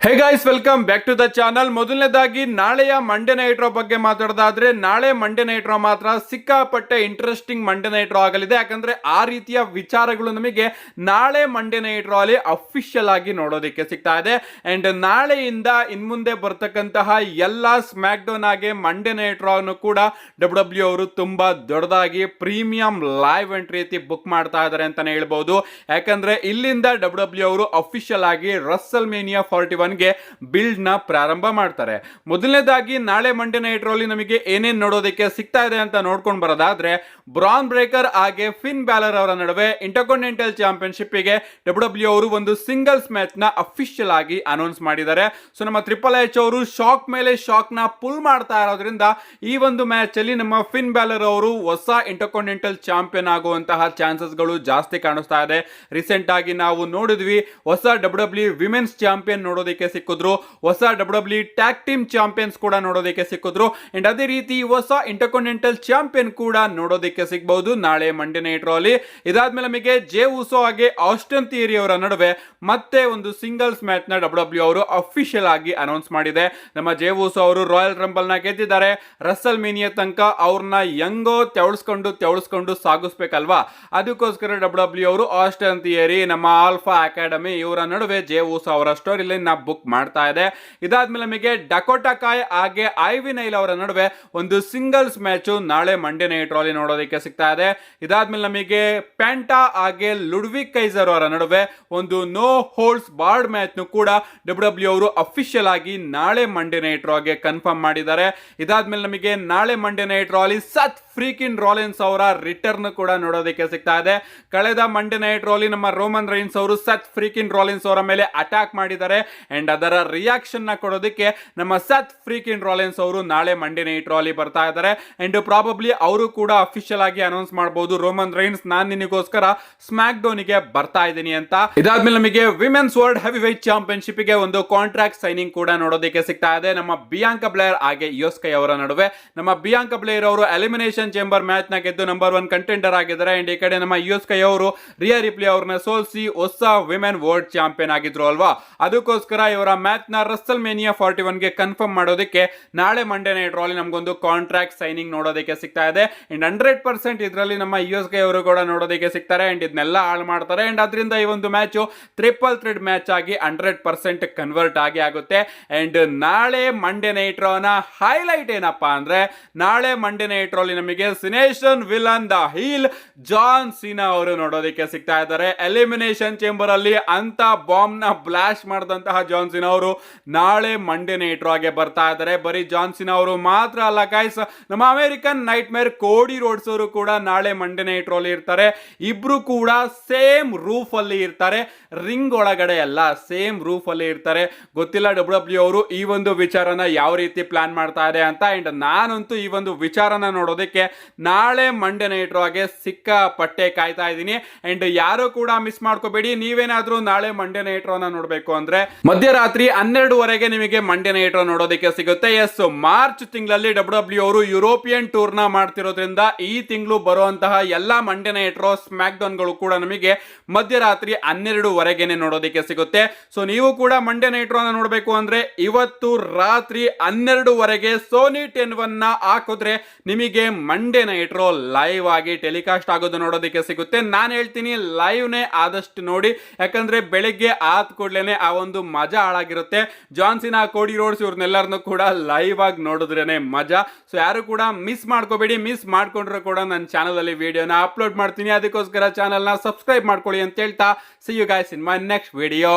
Hey guys, welcome back to the channel. ಮೊದಲನೇದಾಗಿ ನಾಳೆಯ Monday night ರಾ ಬಗ್ಗೆ ಮಾತಾಡೋದಾದ್ರೆ, ನಾಳೆ ಮಂಡೇ ನೈಟ್ ರಾ ಮಾತ್ರ ಸಿಕ್ಕಾಪಟ್ಟೆ ಇಂಟ್ರೆಸ್ಟಿಂಗ್ ಮಂಡೇ ನೈಟ್ ರಾ ಆಗಲಿದೆ. ಯಾಕಂದ್ರೆ ಆ ರೀತಿಯ ವಿಚಾರಗಳು ನಮಗೆ ನಾಳೆ ಮಂಡೇ ನೈಟ್ ರಾ ಅಲ್ಲಿ ಅಫಿಷಿಯಲ್ ಆಗಿ ನೋಡೋದಕ್ಕೆ ಸಿಗ್ತಾ ಇದೆ. ಅಂಡ್ ನಾಳೆಯಿಂದ ಇನ್ಮುಂದೆ ಬರ್ತಕ್ಕಂತಹ ಎಲ್ಲ ಸ್ಮ್ಯಾಕ್ ಡೌನ್ ಆಗಿ ಮಂಡೇ ನೈಟ್ ರಾ ಅನ್ನು ಕೂಡ ಡಬ್ಲ್ಯೂ ಅವರು ತುಂಬಾ ದೊಡ್ಡದಾಗಿ ಪ್ರೀಮಿಯಂ ಲೈವ್ ಎಂಟ್ ರೀತಿ ಬುಕ್ ಮಾಡ್ತಾ ಇದ್ದಾರೆ ಅಂತಾನೆ ಹೇಳ್ಬಹುದು. ಯಾಕಂದ್ರೆ ಇಲ್ಲಿಂದ ಡಬ್ಲ್ಯೂ ಅವರು ಅಫಿಷಿಯಲ್ ಆಗಿ ರಸ್ಸಲ್ ಮೇನಿಯಾ 41 ಗೆ ಬಿಲ್ಡ್ ನ ಪ್ರಾರಂಭ ಮಾಡ್ತಾರೆ. ಮೊದಲನೇದಾಗಿ ನಾಳೆ ಮಂಡೇ ನೈಟ್ ರಾ ಅಲ್ಲಿ ನಮಗೆ ಏನೇನ್ ನೋಡೋದಕ್ಕೆ ಸಿಗ್ತಾ ಇದೆ ಅಂತ ನೋಡ್ಕೊಂಡು ಬರೋದಾದ್ರೆ, ಬ್ರಾನ್ ಬ್ರೇಕರ್ ಹಾಗೆ ಫಿನ್ ಬ್ಯಾಲರ್ ಅವರ ನಡುವೆ ಇಂಟರ್ಕಾಂಟಿನೆಂಟಲ್ ಚಾಂಪಿಯನ್ಶಿಪ್ ಗೆ ಡಬ್ಲ್ಯೂ ಅವರು ಒಂದು ಸಿಂಗಲ್ಸ್ ಮ್ಯಾಚ್ ನ ಅಫಿಷಿಯಲ್ ಆಗಿ ಅನೌನ್ಸ್ ಮಾಡಿದ್ದಾರೆ. ಸೊ ನಮ್ಮ ಟ್ರಿಪಲ್ ಎಚ್ ಅವರು ಶಾಕ್ ಮೇಲೆ ಶಾಕ್ ನ ಪುಲ್ ಮಾಡ್ತಾ ಇರೋದ್ರಿಂದ ಈ ಒಂದು ಮ್ಯಾಚ್ ಅಲ್ಲಿ ನಮ್ಮ ಫಿನ್ ಬ್ಯಾಲರ್ ಅವರು ಹೊಸ ಇಂಟರ್ಕಾಂಟಿನೆಂಟಲ್ ಚಾಂಪಿಯನ್ ಆಗುವಂತಹ ಚಾನ್ಸಸ್ ಗಳು ಜಾಸ್ತಿ ಕಾಣಿಸ್ತಾ ಇದೆ. ರೀಸೆಂಟ್ ಆಗಿ ನಾವು ನೋಡಿದ್ವಿ, ಹೊಸ ಡಬ್ಲ್ಯೂ ವಿಮೆನ್ಸ್ ಚಾಂಪಿಯನ್ ನೋಡೋದಕ್ಕೆ ಸಿಕ್ಕಿದ್ರು, ಹೊಸ ಡಬ್ಲ್ಯೂ ಟ್ಯಾಗ್ ಟೀಮ್ ಚಾಂಪಿಯನ್ಸ್ ಕೂಡ ನೋಡೋದಕ್ಕೆ ಸಿಕ್ಕಿದ್ರು. ಅಂಡ್ ಅದೇ ರೀತಿ ಹೊಸ ಇಂಟರ್ಕಾಂಟಿನೆಂಟಲ್ ಚಾಂಪಿಯನ್ ಕೂಡ ನೋಡೋದಕ್ಕೆ ಸಿಗಬಹುದು ನಾಳೆ ಮಂಡೇ ನೈಟ್ ರಾ ಅಲ್ಲಿ. ಇದಾದ್ಮೇಲೆ ನಮಗೆ ಜೇ ಉಸೋ ಹಾಗೆ ಆಸ್ಟನ್ ಥಿಯರಿ ಅವರ ನಡುವೆ ಮತ್ತೆ ಒಂದು ಸಿಂಗಲ್ಸ್ ಮ್ಯಾಚ್ ನ ಡಬ್ಲ್ಯೂ ಅವರು ಅಫಿಷಿಯಲ್ ಆಗಿ ಅನೌನ್ಸ್ ಮಾಡಿದೆ. ನಮ್ಮ ಜೇ ಉಸೋ ಅವರು ರಾಯಲ್ ರಂಬಲ್ ನ ಗೆದ್ದಿದ್ದಾರೆ. ರಸ್ಸಲ್ ಮೇನಿಯಾ ತನಕ ಅವ್ರನ್ನ ಹೆಂಗೋ ತೆವಳಿಸ್ಕೊಂಡು ಸಾಗಿಸ್ಬೇಕಲ್ವಾ, ಅದಕ್ಕೋಸ್ಕರ ಡಬ್ಲ್ಯೂ ಅವರು ಆಸ್ಟನ್ ಥಿಯರಿ, ನಮ್ಮ ಆಲ್ಫಾ ಅಕಾಡೆಮಿ ಇವರ ನಡುವೆ ಜೇ ಉಸೋ ಅವರ ಸ್ಟೋರಿ ಲೈನ್ ನ ಬುಕ್ ಮಾಡ್ತಾ ಇದೆ. ಇದಾದ್ಮೇಲೆ ನಮಗೆ ಡಕೋಟಾ ಕಾಯ್ ಹಾಗೆ ಐವಿ ನೈಲ್ ಅವರ ನಡುವೆ ಒಂದು ಸಿಂಗಲ್ಸ್ ಮ್ಯಾಚ್ ನಾಳೆ ಮಂಡೇ ನೈಟ್ ರಾ ಅಲ್ಲಿ ನೋಡೋದಕ್ಕೆ ಸಿಗ್ತಾ ಇದೆ. ಇದಾದ್ಮೇಲೆ ನಮಗೆ ಪ್ಯಾಂಟಾ ಹಾಗೆ ಲುಡ್ವಿಕ್ ಕೈಸರ್ ಅವರ ನಡುವೆ ಒಂದು ನೋ ಹೋಲ್ಡ್ಸ್ ಬಾರ್ಡ್ ಮ್ಯಾಚ್ ನು ಕೂಡ ಡಬ್ಲ್ಯೂ ಅವರು ಅಫಿಷಿಯಲ್ ಆಗಿ ನಾಳೆ ಮಂಡೇ ನೈಟ್ ರಾ ಗೆ ಕನ್ಫರ್ಮ್ ಮಾಡಿದ್ದಾರೆ. ಇದಾದ್ಮೇಲೆ ನಮಗೆ ನಾಳೆ ಮಂಡೇ ನೈಟ್ ರಾ ಅಲ್ಲಿ ಸತ್ ಫ್ರೀಕಿನ್ ರಾಲಿನ್ಸ್ ಅವರ ರಿಟರ್ನ್ ಕೂಡ ನೋಡೋದಕ್ಕೆ ಸಿಗ್ತಾ ಇದೆ. ಕಳೆದ ಮಂಡೇ ನೈಟ್ ರಾ ಅಲ್ಲಿ ನಮ್ಮ ರೋಮನ್ ರೈನ್ಸ್ ಅವರು ಸತ್ ಫ್ರೀಕಿನ್ ರಾಲಿನ್ಸ್ ಅವರ ಮೇಲೆ ಅಟ್ಯಾಕ್ ಮಾಡಿದ್ದಾರೆ. ಅಂಡ್ ಅದರ ರಿಯಾಕ್ಷನ್ ನ ಕೊಡೋದಕ್ಕೆ ನಮ್ಮ ಸತ್ ಫ್ರೀಕಿನ್ ರಾಲಿನ್ಸ್ ಅವರು ನಾಳೆ ಮಂಡೇ ನೈಟ್ ರಾ ಅಲ್ಲಿ ಬರ್ತಾ ಇದ್ದಾರೆ. ಅಂಡ್ ಪ್ರಾಬಬ್ಲಿ ಅವರು ಕೂಡ ಅಫಿಷಿಯಲ್ ಆಗಿ ಅನೌನ್ಸ್ ಮಾಡಬಹುದು, ರೋಮನ್ ರೈನ್ಸ್ ನಾನ್ ನಿನಗೋಸ್ಕರ ಸ್ಮ್ಯಾಕ್ ಡೌನ್ ಗೆ ಬರ್ತಾ ಇದ್ದೀನಿ ಅಂತ. ಇದಾದ್ಮೇಲೆ ನಮಗೆ women's world heavy white championship ಗೆ ಒಂದು ಕಾಂಟ್ರಾಕ್ಟ್ ಸೈನಿಂಗ್ ಕೂಡ ನೋಡೋದಕ್ಕೆ ಸಿಗ್ತಾ ಇದೆ. ನಮ್ಮ ಬಿಯಾಂಕಾ ಬ್ಲೇರ್ ಹಾಗೆ ಯುಸ್ ಕೈ ಅವರ ನಡುವೆ. ನಮ್ಮ ಬಿಯಾಂಕಾ ಬ್ಲೇರ್ ಅವರು ಎಲಿಮಿನೇಷನ್ ಚೇಂಬರ್ ಮ್ಯಾಚ್ ನ ಗೆದ್ದು ನಂಬರ್ 1 ಕಂಟೆಂಡರ್ ಆಗಿದ್ದಾರೆ. ಅಂಡ್ ಈ ಕಡೆ ನಮ್ಮ ಯುಸ್ ಕೈ ಅವರು ರಿಯಾ ರಿಪ್ಲಿ ಅವ್ರನ್ನ ಸೋಲಿಸಿ ಹೊಸ ವಿಮೆನ್ ವರ್ಲ್ಡ್ ಚಾಂಪಿಯನ್ ಆಗಿದ್ರು ಅಲ್ವಾ, ಅದಕ್ಕೋಸ್ಕರ ಇವರ ಮ್ಯಾಚ್ ನ ರಸ್ಸಲ್ ಮೇನಿಯಾ 41 ಗೆ ಕನ್ಫರ್ಮ್ ಮಾಡೋದಕ್ಕೆ ನಾಳೆ ಮಂಡೇ ನೈಟ್ ರಾ ಅಲ್ಲಿ ನಮಗೊಂದು ಕಾಂಟ್ರಾಕ್ಟ್ ಸೈನಿಂಗ್ ನೋಡೋದಕ್ಕೆ ಸಿಗ್ತಾ ಇದೆ. ಅಂಡ್ 100% ಇದರಲ್ಲಿ ನಮ್ಮ ಯುಎಸ್ ಗೆ ಅವರು ಕೂಡ ನೋಡೋದಕ್ಕೆ ಸಿಗ್ತಾರೆ. ಅಂಡ್ ಇದನ್ನೆಲ್ಲ ಹಾಳು ಮಾಡ್ತಾರೆ. ಅಂಡ್ ಅದರಿಂದ ಈ ಒಂದು ಮ್ಯಾಚ್ ಟ್ರಿಪಲ್ ಥ್ರೆಡ್ ಮ್ಯಾಚ್ ಆಗಿ 100% ಕನ್ವರ್ಟ್ ಆಗುತ್ತೆ. ಅಂಡ್ ನಾಳೆ ಮಂಡೇ ನೈಟ್ ರಾ ನ ಹೈಲೈಟ್ ಏನಪ್ಪಾ ಅಂದ್ರೆ, ನಾಳೆ ಮಂಡೇ ನೈಟ್ ರಾ ಅಲ್ಲಿ ನಮಗೆ ಸಿನೇಷನ್ ವಿಲನ್ ದ ಹೀಲ್ ಜಾನ್ ಸೀನಾ ಅವರು ನೋಡೋದಕ್ಕೆ ಸಿಗ್ತಾ ಇದ್ದಾರೆ. ಎಲಿಮಿನೇಷನ್ ಚೇಂಬರ್ ಅಲ್ಲಿ ಅಂತ ಬಾಂಬ್ ನ ಬ್ಲಾಸ್ಟ್ ಮಾಡಿದಂತಹ ಜಾನ್ ಸೀನಾ ಅವರು ನಾಳೆ ಮಂಡೇ ನೈಟ್ ರಾ ಗೆ ಬರ್ತಾ ಇದ್ದಾರೆ. ಬರೀ ಜಾನ್ ಸೀನಾ ಅವರು ಮಾತ್ರ ಅಲ್ಲ ಗೈಸ್, ನಮ್ಮ ಅಮೆರಿಕನ್ ನೈಟ್ ಮೇರ್ ಕೋಡಿ ರೋಡ್ಸ್ ಅವರು ಕೂಡ ನಾಳೆ ಮಂಡೇ ನೈಟ್ ರಾ ಅಲ್ಲಿ ಇರ್ತಾರೆ. ಇಬ್ರು ಕೂಡ ಸೇಮ್ ರೂಫ್ ಅಲ್ಲಿ ಇರ್ತಾರೆ, ರಿಂಗ್ ಒಳಗಡೆ ಅಲ್ಲ, ಸೇಮ್ ರೂಫ್ ಅಲ್ಲಿ ಇರ್ತಾರೆ. ಗೊತ್ತಿಲ್ಲ ಡಬ್ಲ್ಯೂ ಅವರು ಈ ಒಂದು ವಿಚಾರನ ಯಾವ ರೀತಿ ಪ್ಲಾನ್ ಮಾಡ್ತಾ ಇದೆ ಅಂತ. ಅಂಡ್ ನಾನಂತೂ ಈ ಒಂದು ವಿಚಾರನ ನೋಡೋದಕ್ಕೆ ನಾಳೆ ಮಂಡೇ ನೈಟ್ ರಾ ಗೆ ಸಿಕ್ಕಾಪಟ್ಟೆ ಕಾಯ್ತಾ ಇದ್ದೀನಿ. ಅಂಡ್ ಯಾರು ಕೂಡ ಮಿಸ್ ಮಾಡ್ಕೋಬೇಡಿ. ನೀವೇನಾದ್ರೂ ನಾಳೆ ಮಂಡೇ ನೈಟ್ ರಾ ನ ನೋಡ್ಬೇಕು ಅಂದ್ರೆ ಮಧ್ಯರಾತ್ರಿ 12:30 ನಿಮಗೆ ಮಂಡೇ ನೈಟ್ ರಾ ನೋಡೋದಕ್ಕೆ ಸಿಗುತ್ತೆ. ಎಸ್, ಮಾರ್ಚ್ ತಿಂಗಳಲ್ಲಿ ಡಬ್ಲ್ಯೂ ಅವರು ಯುರೋಪಿಯನ್ ಟೂರ್ ನ ಮಾಡ್ತಿರೋದ್ರಿಂದ ಈ ತಿಂಗಳು ಬರುವಂತಹ ಎಲ್ಲಾ ಮಂಡೇ ನೈಟ್ ರಾ ಸ್ಮ್ಯಾಕ್ ಡೌನ್ ಗಳು ಕೂಡ ನಮಗೆ ಮಧ್ಯರಾತ್ರಿ 12:30 ನೋಡೋದಕ್ಕೆ ಸಿಗುತ್ತೆ. ಸೊ ನೀವು ಕೂಡ ಮಂಡೇ ನೈಟ್ ರಾ ನ ನೋಡಬೇಕು ಅಂದ್ರೆ ಇವತ್ತು ರಾತ್ರಿ 12:30 ಸೋನಿ 10 ನ ಹಾಕಿದ್ರೆ ನಿಮಗೆ ಮಂಡೇ ನೈಟ್ ರಾ ಲೈವ್ ಆಗಿ ಟೆಲಿಕಾಸ್ಟ್ ಆಗೋದು ನೋಡೋದಕ್ಕೆ ಸಿಗುತ್ತೆ. ನಾನು ಹೇಳ್ತೀನಿ ಲೈವ್ ನೇ ಆದಷ್ಟು ನೋಡಿ, ಯಾಕಂದ್ರೆ ಬೆಳಿಗ್ಗೆ ಆದ ಕೂಡಲೇ ಆ ಒಂದು ಮಜಾ ಹಾಳಾಗಿರುತ್ತೆ. ಜಾನ್ಸಿನಾ, ಕೋಡಿ ರೋಡ್ಸ್ ಇವ್ರನ್ನೆಲ್ಲರನ್ನು ಕೂಡ ಲೈವ್ ಆಗಿ ನೋಡಿದ್ರೇನೆ ಮಜಾ. ಸೊ ಯಾರು ಕೂಡ ಮಿಸ್ ಮಾಡ್ಕೋಬೇಡಿ. ಮಿಸ್ ಮಾಡ್ಕೊಂಡ್ರೆ ಕೂಡ ನನ್ನ ಚಾನಲ್ ಅಲ್ಲಿ ವಿಡಿಯೋನ ಅಪ್ಲೋಡ್ ಮಾಡ್ತೀನಿ, ಅದಕ್ಕೋಸ್ಕರ ಚಾನಲ್ ನ ಸಬ್ಸ್ಕ್ರೈಬ್ ಮಾಡ್ಕೊಳ್ಳಿ ಅಂತ ಹೇಳ್ತಾ, see you guys in my next video.